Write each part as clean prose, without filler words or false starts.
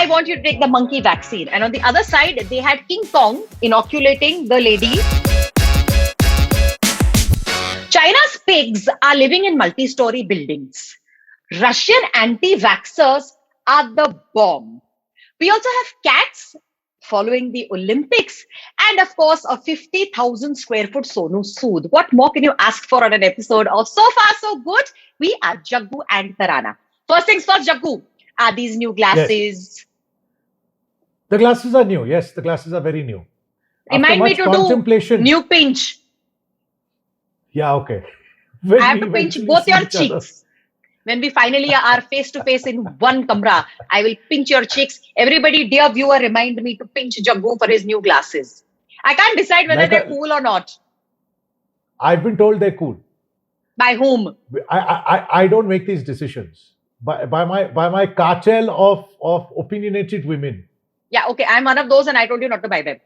I want you to take the monkey vaccine. And on the other side, they had King Kong inoculating the lady. China's pigs are living in multi-story buildings. Russian anti-vaxxers are the bomb. We also have cats following the Olympics, and of course, a 50,000 square foot Sonu Sood. What more can you ask for on an episode of So Far So Good? We are Jaggu and Tarana. First things first, Jaggu, are these new glasses? Yes. The glasses are new. Yes, the glasses are very new. Remind me to do new pinch. Yeah, okay. I have to pinch both your cheeks. When we finally are face to face in one camera, I will pinch your cheeks. Everybody, dear viewer, remind me to pinch Jaggu for his new glasses. I can't decide whether they're cool or not. I've been told they're cool. By whom? I don't make these decisions. By my cartel of opinionated women. Yeah, okay. I'm one of those, and I told you not to buy them.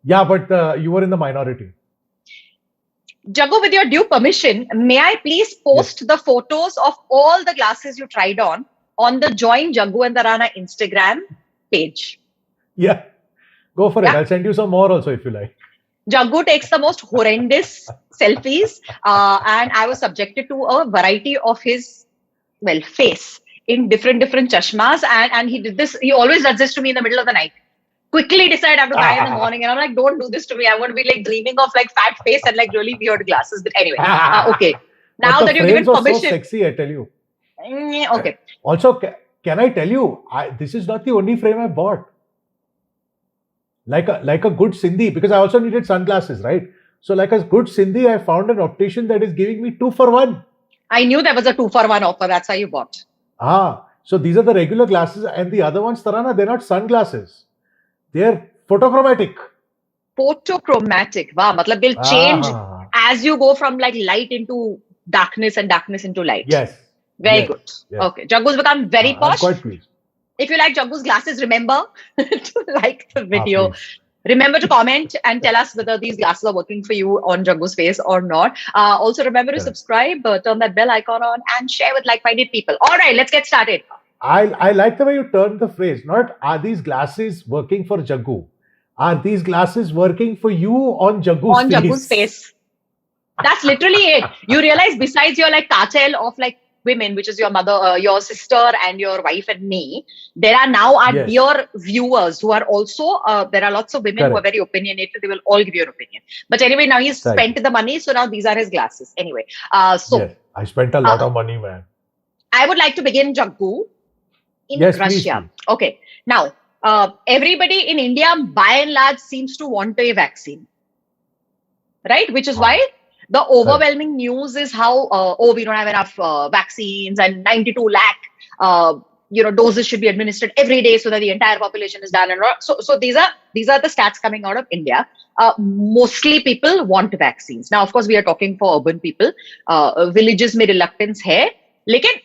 Yeah, but you were in the minority. Jaggu, with your due permission, may I please post the photos of all the glasses you tried on the Join Jaggu and Tarana Instagram page? Yeah, go for it. I'll send you some more also if you like. Jaggu takes the most horrendous selfies, and I was subjected to a variety of his, face in different chashmas, and he did this. He always does this to me in the middle of the night. Quickly decide I have to buy in the morning, and I'm like, don't do this to me. I want to be like dreaming of like fat face and like really weird glasses. But anyway, okay. Now that you've given permission, so sexy, I tell you. Okay. Also, can I tell you, this is not the only frame I bought. Like a good Sindhi, because I also needed sunglasses, right? So like a good Sindhi, I found an optician that is giving me 2 for 1. I knew there was a 2 for 1 offer. That's why you bought. So these are the regular glasses, and the other ones, Tarana, they're not sunglasses. They're photochromatic. Photochromatic. Wow, matlab they'll change as you go from like light into darkness and darkness into light. Yes. Very good. Yes. Okay. Jaggu's become very posh. I'm quite pleased. If you like Jaggu's glasses, remember to like the video. Remember to comment and tell us whether these glasses are working for you on Jaggu's face or not. Also remember to subscribe, turn that bell icon on, and share with like-minded people. All right, let's get started. I like the way you turned the phrase. Not are these glasses working for Jaggu? Are these glasses working for you on Jaggu's face? On Jaggu's face. That's literally it. You realize besides your like cartel of like women, which is your mother, your sister, and your wife and me, there are now our dear viewers who are also, there are lots of women who are very opinionated. They will all give you an opinion. But anyway, now he's spent the money, so now these are his glasses. Anyway, I spent a lot of money, man. I would like to begin, Jaggu, in Russia. Please. Okay. Now, everybody in India, by and large, seems to want a vaccine. Right? Which is why the overwhelming news is how, we don't have enough vaccines, and 92 lakh, doses should be administered every day so that the entire population is done. And so these are the stats coming out of India. Mostly people want vaccines. Now, of course, we are talking for urban people. Villages में reluctance है, लेकिन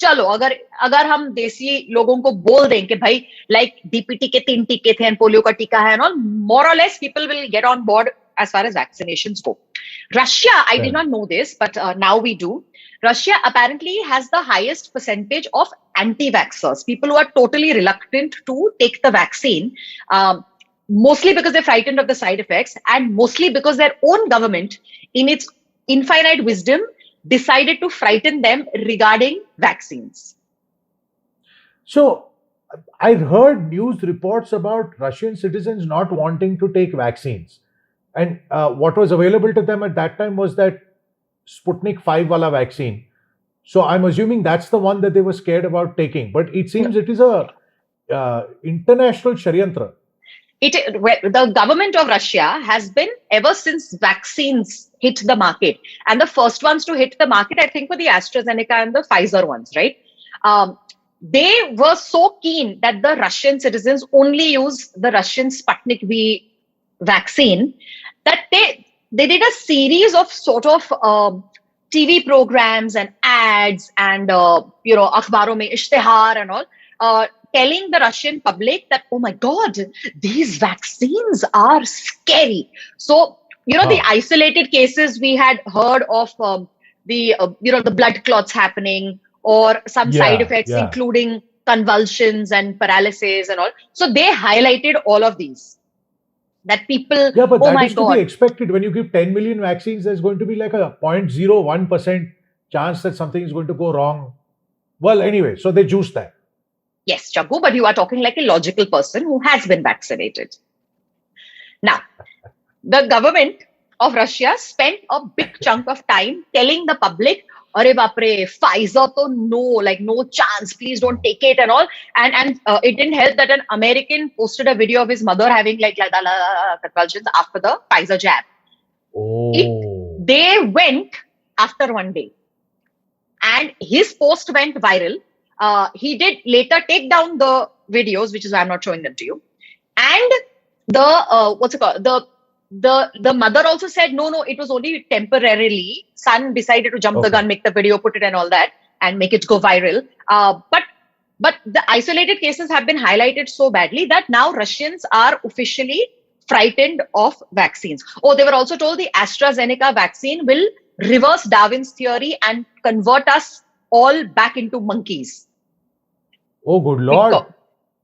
चलो अगर हम देसी लोगों को बोल दें कि भाई like DPT के 3 टीके थे and पोलियो का टीका है, and all, more or less people will get on board as far as vaccinations go. Russia, I did not know this, but now we do. Russia apparently has the highest percentage of anti-vaxxers, people who are totally reluctant to take the vaccine, mostly because they're frightened of the side effects, and mostly because their own government, in its infinite wisdom, decided to frighten them regarding vaccines. So, I heard news reports about Russian citizens not wanting to take vaccines. And what was available to them at that time was that Sputnik 5 wala vaccine. So I'm assuming that's the one that they were scared about taking. But it seems it is a international sharyantra. The government of Russia has been, ever since vaccines hit the market, and the first ones to hit the market, I think, were the AstraZeneca and the Pfizer ones, right? They were so keen that the Russian citizens only use the Russian Sputnik V vaccine that they did a series of sort of TV programs and ads and, akhbaron mein ishtihar and all, telling the Russian public that, oh my God, these vaccines are scary. So, the isolated cases we had heard of, the blood clots happening, or some side Yeah, effects, yeah. including convulsions and paralysis and all. So they highlighted all of these. That people, Yeah, but oh that my is to be God. expected. When you give 10 million vaccines, there's going to be like a 0.01% chance that something is going to go wrong. Well, anyway, so they juice that. Yes, Jaggu, but you are talking like a logical person who has been vaccinated. Now, the government of Russia spent a big chunk of time telling the public, "Arey bapre, Pfizer to no, like no chance. Please don't take it and all." And it didn't help that an American posted a video of his mother having like convulsions after the Pfizer jab. Oh. They went after one day, and his post went viral. He did later take down the videos, which is why I'm not showing them to you. And the what's it called? The mother also said, no, it was only temporarily. Son decided to jump the gun, make the video, put it and all that, and make it go viral. But the isolated cases have been highlighted so badly that now Russians are officially frightened of vaccines. Oh, they were also told the AstraZeneca vaccine will reverse Darwin's theory and convert us all back into monkeys. Oh, good Lord.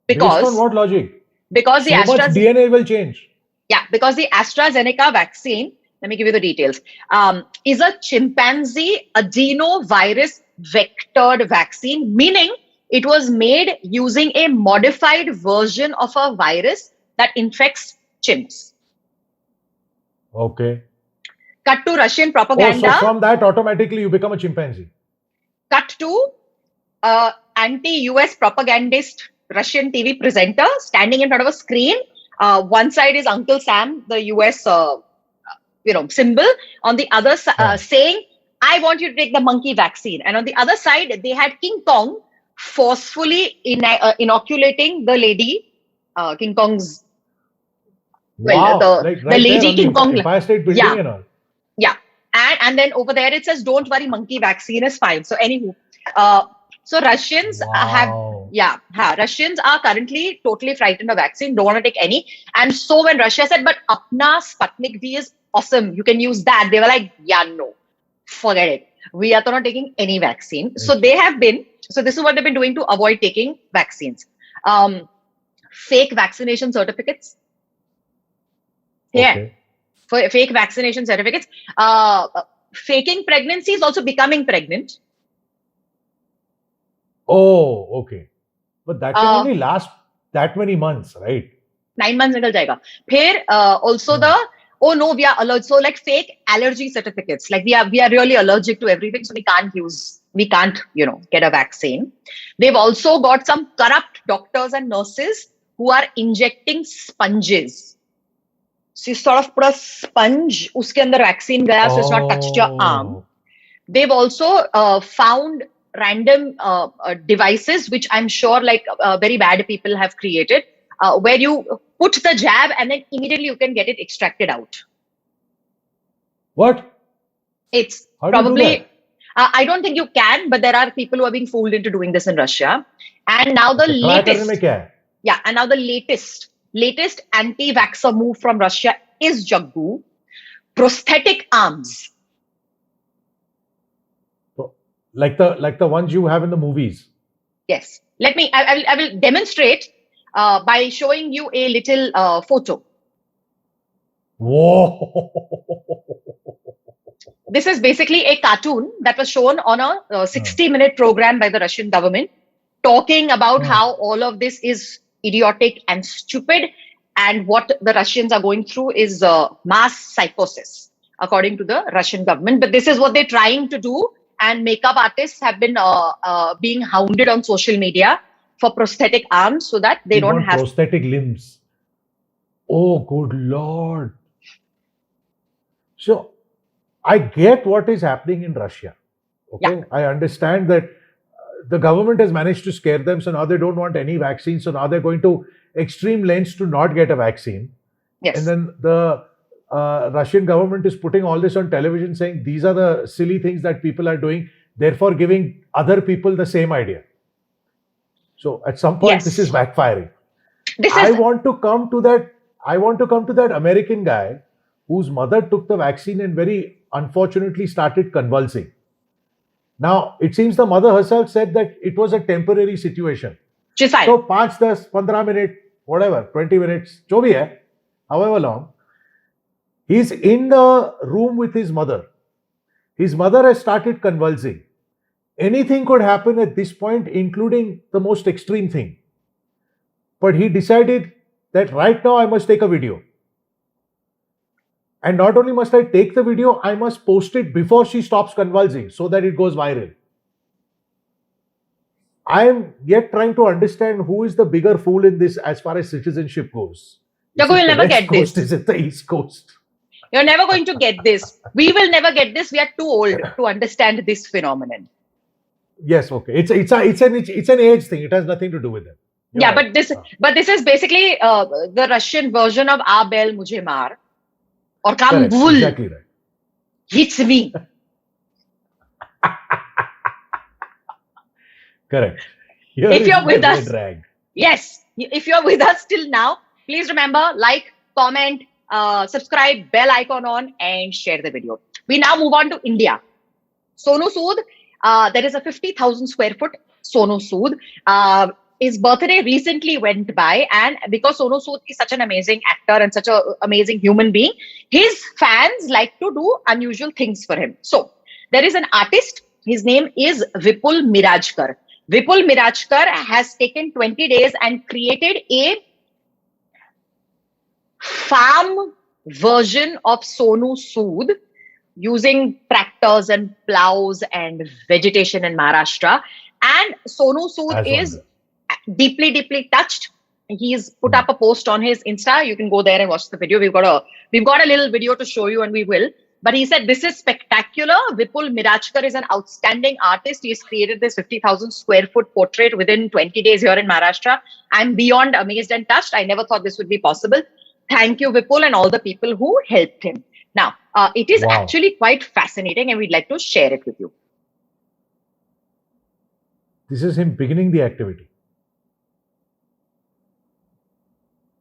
Based on what logic? Because so much DNA will change. Yeah, because the AstraZeneca vaccine, let me give you the details, is a chimpanzee adenovirus vectored vaccine, meaning it was made using a modified version of a virus that infects chimps. Okay. Cut to Russian propaganda. Oh, so from that, automatically you become a chimpanzee. Cut to anti-US propagandist Russian TV presenter standing in front of a screen. One side is Uncle Sam, the US symbol. On the other side, saying, "I want you to take the monkey vaccine." And on the other side, they had King Kong forcefully inoculating the lady, King Kong's. Wow. Well, like the right lady King Kong. Empire State Building and all. Yeah. And then over there it says, "Don't worry, monkey vaccine is fine." So anywho, so Russians Russians are currently totally frightened of vaccine, don't want to take any. And so when Russia said, "But apna Sputnik V is awesome, you can use that," they were like, "Yeah, no, forget it. We are not taking any vaccine." So this is what they've been doing to avoid taking vaccines. Fake vaccination certificates. Yeah. Okay. For fake vaccination certificates. Faking pregnancy is also becoming pregnant. Oh, okay. But that can only last that many months, right? 9 months nikal jayega. Phir, also we are allergic. So like fake allergy certificates. Like we are really allergic to everything, so we can't get a vaccine. They've also got some corrupt doctors and nurses who are injecting sponges. So you sort of put a sponge, uske andar vaccine gaya, so it's not touched your arm. They've also found random devices, which I'm sure very bad people have created, where you put the jab and then immediately you can get it extracted out. What? It's probably, I don't think you can, but there are people who are being fooled into doing this in Russia. And now the latest anti-vaxxer move from Russia is, Jaggu, prosthetic arms. Like the ones you have in the movies. Yes. I will demonstrate by showing you a little photo. Whoa. This is basically a cartoon that was shown on a 60-minute program by the Russian government, talking about how all of this is idiotic and stupid, and what the Russians are going through is mass psychosis, according to the Russian government. But this is what they're trying to do, and makeup artists have been being hounded on social media for prosthetic arms so that they don't have prosthetic limbs. Oh, good Lord. So I get what is happening in Russia. Okay, yeah. I understand that the government has managed to scare them, so now they don't want any vaccine. So now they're going to extreme lengths to not get a vaccine. Yes. And then the Russian government is putting all this on television, saying these are the silly things that people are doing, therefore giving other people the same idea. So at some point, this is backfiring. I want to come to that American guy whose mother took the vaccine and very unfortunately started convulsing. Now, it seems the mother herself said that it was a temporary situation. She's fine. So 5, 10, 15 minutes, whatever, 20 minutes, जो भी है, however long, he's in the room with his mother. His mother has started convulsing. Anything could happen at this point, including the most extreme thing. But he decided that right now I must take a video. And not only must I take the video, I must post it before she stops convulsing so that it goes viral. I am yet trying to understand who is the bigger fool in this as far as citizenship goes. Jagu, you'll never get this. Is it the East Coast? You're never going to get this. We will never get this. We are too old to understand this phenomenon. Yes, okay. It's an age thing. It has nothing to do with it. Yeah, right. but this is basically the Russian version of "Aa Bel Mujhe Maar" or "Come Bull." Exactly right. Hits me. Correct. If you're with us, yes. If you're with us till now, please remember, like, comment, subscribe, bell icon on, and share the video. We now move on to India. Sonu Sood, there is a 50,000 square foot Sonu Sood. His birthday recently went by, and because Sonu Sood is such an amazing actor and such an amazing human being, his fans like to do unusual things for him. So there is an artist. His name is Vipul Mirajkar. Vipul Mirajkar has taken 20 days and created a farm version of Sonu Sood using tractors and plows and vegetation in Maharashtra. And Sonu Sood is deeply, deeply touched. He's put up a post on his Insta. You can go there and watch the video. We've got a little video to show you, and we will. But he said, this is spectacular. Vipul Mirajkar is an outstanding artist. He's created this 50,000 square foot portrait within 20 days here in Maharashtra. I'm beyond amazed and touched. I never thought this would be possible. Thank you, Vipul, and all the people who helped him. Now, it is actually quite fascinating, and we'd like to share it with you. This is him beginning the activity.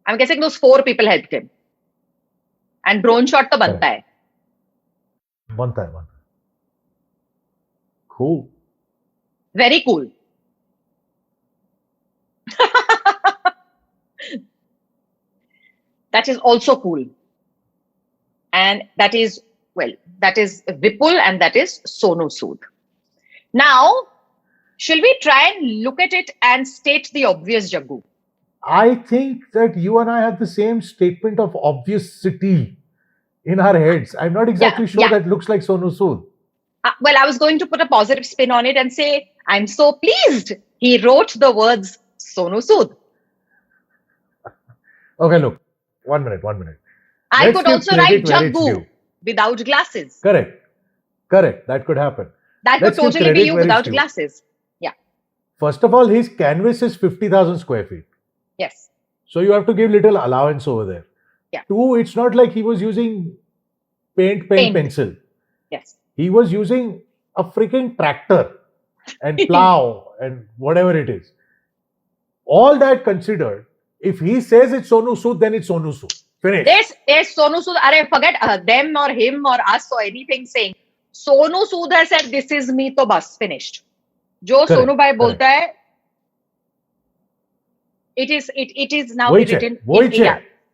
I'm guessing those 4 people helped him. And drone shot to banta hai. Banta hai. Cool. Very cool. That is also cool. And that is Vipul, and that is Sonu Sood. Now, shall we try and look at it and state the obvious, Jaggu? I think that you and I have the same statement of obviousity in our heads. I'm not exactly sure that looks like Sonu Sood. Well, I was going to put a positive spin on it and say, I'm so pleased he wrote the words Sonu Sood. Okay, look. One minute. I could also write Jaggu without glasses. Correct. That could happen. That could totally be you without glasses. Yeah. First of all, his canvas is 50,000 square feet. Yes. So you have to give little allowance over there. Yeah. 2, it's not like he was using paint, pencil. Yes. He was using a freaking tractor and plow and whatever it is. All that considered, if he says it's Sonu Sood, then it's Sonu Sood. Finish. There's Sonu Sood. Forget them or him or us or anything saying. Sonu Sood has said, this is me, to bas, finished. Jo Sonu Bhai bolta hai, it is now written.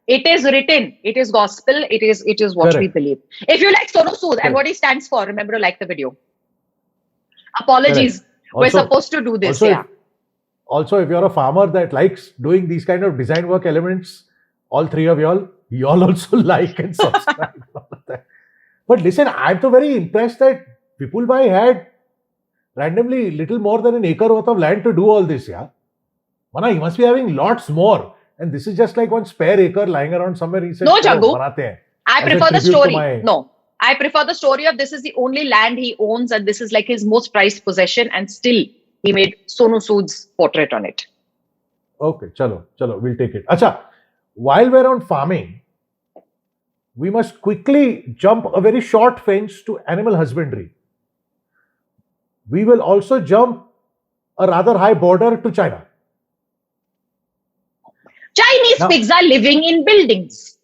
It is written. It is gospel. It is what we believe. If you like Sonu Sood and what he stands for, remember to like the video. Apologies. We're supposed to do this. Also, if you're a farmer that likes doing these kind of design work elements, all 3 of y'all also like and subscribe. But listen, I'm so very impressed that Vipul Bhai had randomly little more than an acre worth of land to do all this. Yeah, Mana, he must be having lots more. And this is just like one spare acre lying around somewhere. He said, no, Jaggu. I prefer the story. No, I prefer the story of this is the only land he owns and this is like his most prized possession, and still he made Sonu Sood's portrait on it. Okay, chalo, we'll take it. Acha, while we're on farming, we must quickly jump a very short fence to animal husbandry. We will also jump a rather high border to China. Chinese pigs are living in buildings.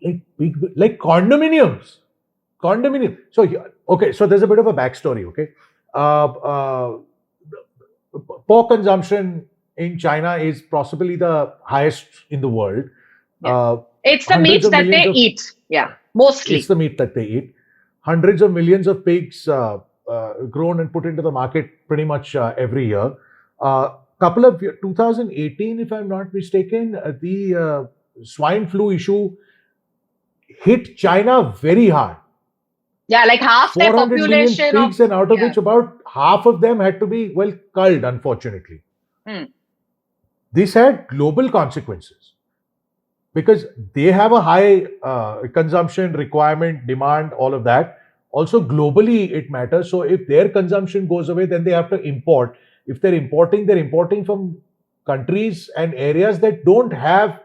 Like condominiums. condominium. So okay, so there's a bit of a backstory. Okay, pork consumption in China is possibly the highest in the world. Yeah. It's the meat that they eat. Yeah, mostly. It's the meat that they eat. Hundreds of millions of pigs grown and put into the market pretty much every year. Couple of 2018, if I'm not mistaken, the swine flu issue hit China very hard. Yeah, like half their 400 million population pigs, and out of which about half of them had to be, well, culled, unfortunately. This had global consequences because they have a high consumption requirement, demand, all of that. Also, globally, it matters. So if their consumption goes away, then they have to import. If they're importing from countries and areas that don't have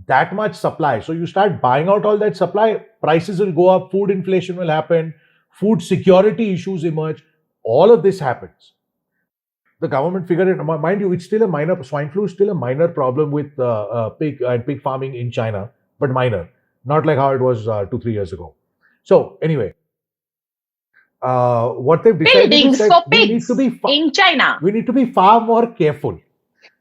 that much supply. So you start buying out all that supply, prices will go up, food inflation will happen, food security issues emerge. All of this happens. The government figured it. Mind you, it's still a minor, swine flu is still a minor problem with pig farming in China, but minor, not like how it was 2-3 years ago. So anyway, what they've decided buildings is that for we pigs need to be in China. We need to be far more careful.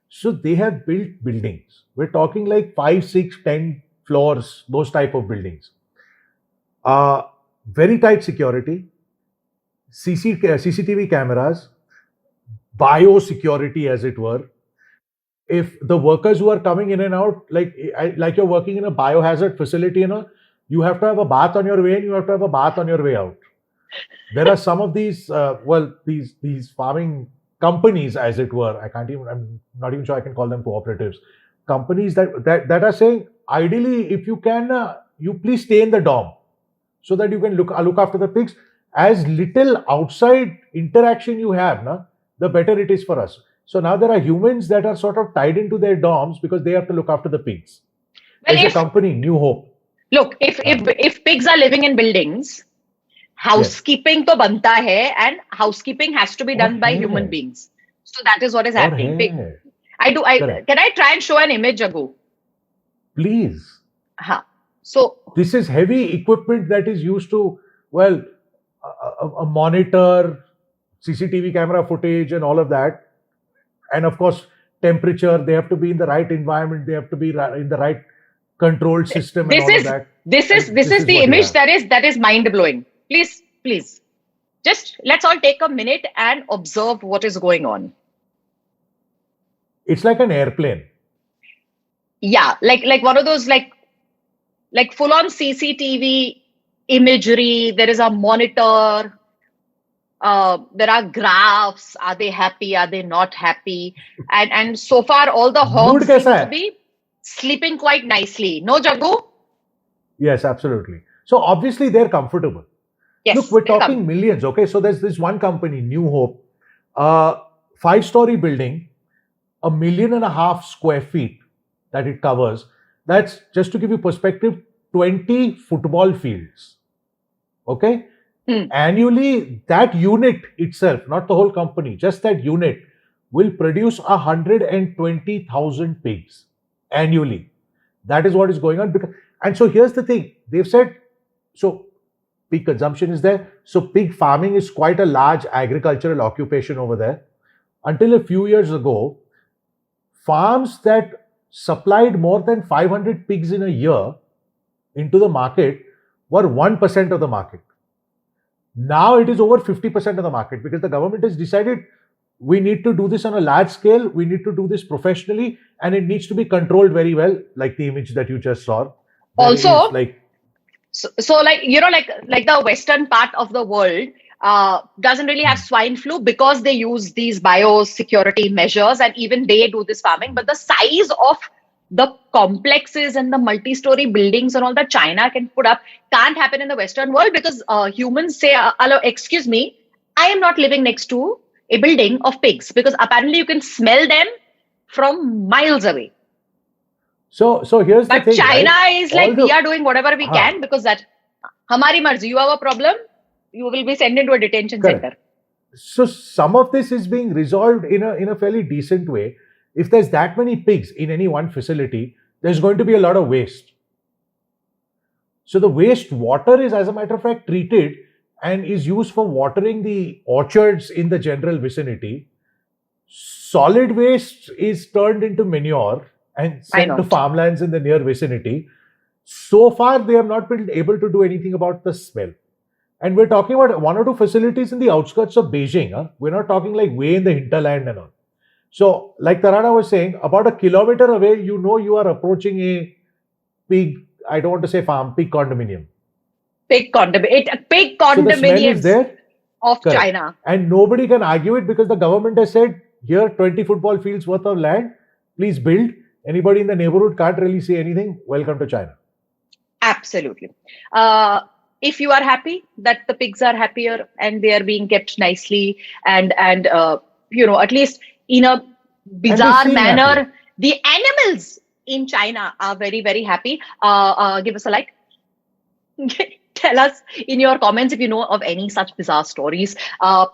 So they have built buildings. We're talking like 5, 6, 10 floors, those type of buildings. Very tight security, CCTV cameras, biosecurity, as it were. If the workers who are coming in and out, like you're working in a biohazard facility, you have to have a bath on your way in, you have to have a bath on your way out. There are some of these, these farming companies, as it were. I'm not even sure I can call them cooperatives. Companies that are saying, ideally, if you can, you please stay in the dorm so that you can look after the pigs. As little outside interaction you have, the better it is for us. So now there are humans that are sort of tied into their dorms because they have to look after the pigs. Well, there's a company, New Hope. Look, if pigs are living in buildings, housekeeping to banta hai, and housekeeping has to be done by human beings. So that is what is happening. Can I try and show an image, Jagu? Please. So this is heavy equipment that is used to, well, a monitor, CCTV camera footage and all of that. And of course, temperature, they have to be in the right environment, they have to be in the right control system and all of that. This is the image that is mind-blowing. Please. Just let's all take a minute and observe what is going on. It's like an airplane. Yeah, like one of those like full-on CCTV imagery. There is a monitor. There are graphs. Are they happy? Are they not happy? And so far, all the hogs seem to be sleeping quite nicely. No, Jagu? Yes, absolutely. So obviously they're comfortable. Yes, look, we're talking millions. Okay, so there's this one company, New Hope, 5-story building, 1.5 million square feet that it covers. That's, just to give you perspective, 20 football fields. Okay. Annually, that unit itself, not the whole company, just that unit will produce 120,000 pigs annually. That is what is going on. And so here's the thing. They've said, so pig consumption is there. So pig farming is quite a large agricultural occupation over there. Until a few years ago, farms that supplied more than 500 pigs in a year into the market were 1% of the market. Now it is over 50% of the market because the government has decided we need to do this on a large scale, we need to do this professionally, and it needs to be controlled very well, like the image that you just saw. Also, so like the western part of the world doesn't really have swine flu because they use these biosecurity measures, and even they do this farming. But the size of the complexes and the multi-story buildings and all that China can put up can't happen in the Western world because humans say, excuse me, I am not living next to a building of pigs, because apparently you can smell them from miles away. So here's the thing. But China is like, we are doing whatever we can because that, hamari marzi, you have a problem, you will be sent into a detention center. So some of this is being resolved in a fairly decent way. If there's that many pigs in any one facility, there's going to be a lot of waste. So the waste water is, as a matter of fact, treated and is used for watering the orchards in the general vicinity. Solid waste is turned into manure and sent to farmlands in the near vicinity. So far, they have not been able to do anything about the smell. And we're talking about 1 or 2 facilities in the outskirts of Beijing. Huh? We're not talking like way in the hinterland and all. So, like Tarana was saying, about a kilometer away, you know you are approaching a pig, I don't want to say farm, pig condominium. Pig condominium. Pig So the smell is condominiums there. of Correct. China. And nobody can argue it because the government has said, here 20 football fields worth of land, please build. Anybody in the neighborhood can't really say anything. Welcome to China. Absolutely. If you are happy that the pigs are happier and they are being kept nicely and you know, at least in a bizarre manner, happy. The animals in China are very, very happy. Give us a like. Tell us in your comments if you know of any such bizarre stories.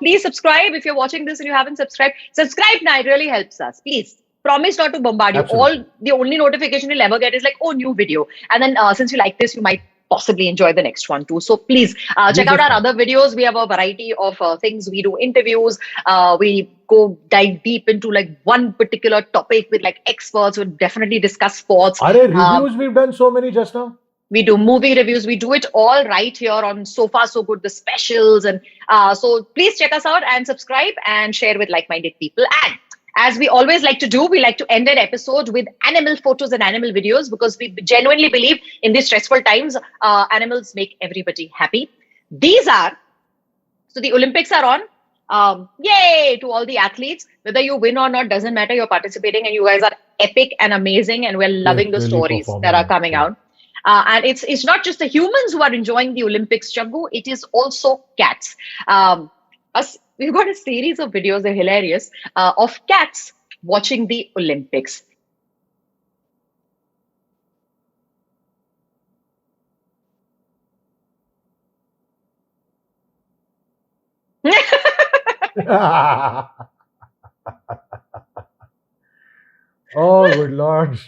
Please subscribe if you're watching this and you haven't subscribed. Subscribe now, it really helps us. Please. Promise not to bombard you. Absolutely. The only notification you'll ever get is like, oh, new video. And then since you like this, you might possibly enjoy the next one too. So please check out our other videos. We have a variety of things. We do interviews. We go dive deep into like one particular topic with like experts. We'll definitely discuss sports. Are there reviews? We've done so many just now. We do movie reviews. We do it all right here on So Far So Good, the specials. And so please check us out and subscribe and share with like-minded people. And as we always like to do, we like to end an episode with animal photos and animal videos because we genuinely believe in these stressful times, animals make everybody happy. These are, so the Olympics are on. Yay to all the athletes. Whether you win or not, doesn't matter. You're participating and you guys are epic and amazing and we're loving the stories that are coming out. And it's not just the humans who are enjoying the Olympics, Jaggu. It is also cats. We've got a series of videos, they're hilarious, of cats watching the Olympics. Oh, good Lord.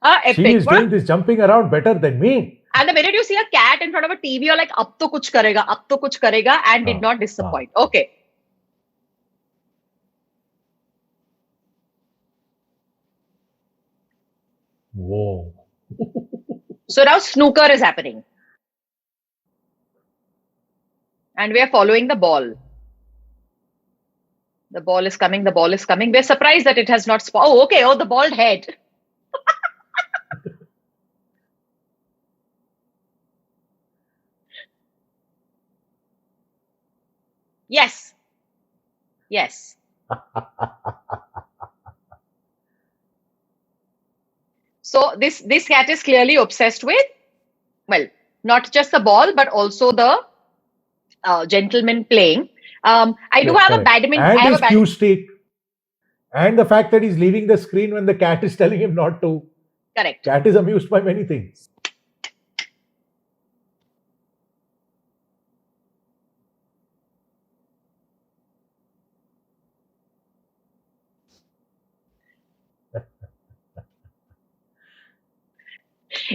Epic. She is doing this jumping around better than me. And the minute you see a cat in front of a TV, you're like, ab to kuch karega, and did not disappoint. Okay. Whoa. So now snooker is happening. And we are following the ball. The ball is coming. We're surprised that it has not oh, okay. Oh, the bald head. Yes. So this cat is clearly obsessed with, well, not just the ball, but also the gentleman playing. I do have a badminton. And his cue stick. And the fact that he's leaving the screen when the cat is telling him not to. Correct. Cat is amused by many things.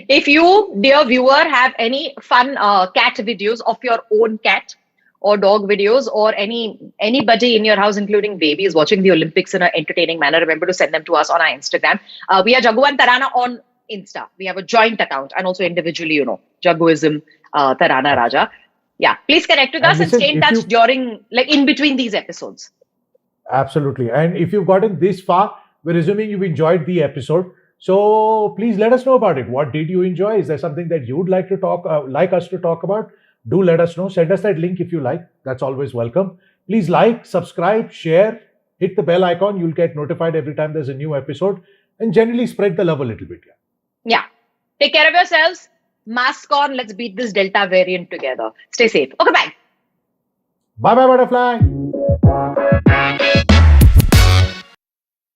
If you, dear viewer, have any fun cat videos of your own cat or dog videos or anybody in your house, including babies, watching the Olympics in an entertaining manner, remember to send them to us on our Instagram. We are Jaggu and Tarana on Insta. We have a joint account and also individually, you know, Jagguism, Tarana Raja. Yeah, please connect with us and stay in touch during, like, in between these episodes. Absolutely. And if you've gotten this far, we're assuming you've enjoyed the episode. So please let us know about it. What did you enjoy? Is there something that you'd like to like us to talk about? Do let us know. Send us that link if you like. That's always welcome. Please like, subscribe, share, hit the bell icon. You'll get notified every time there's a new episode, and generally spread the love a little bit. Yeah. Take care of yourselves. Mask on. Let's beat this Delta variant together. Stay safe. Okay, bye. Bye-bye, butterfly.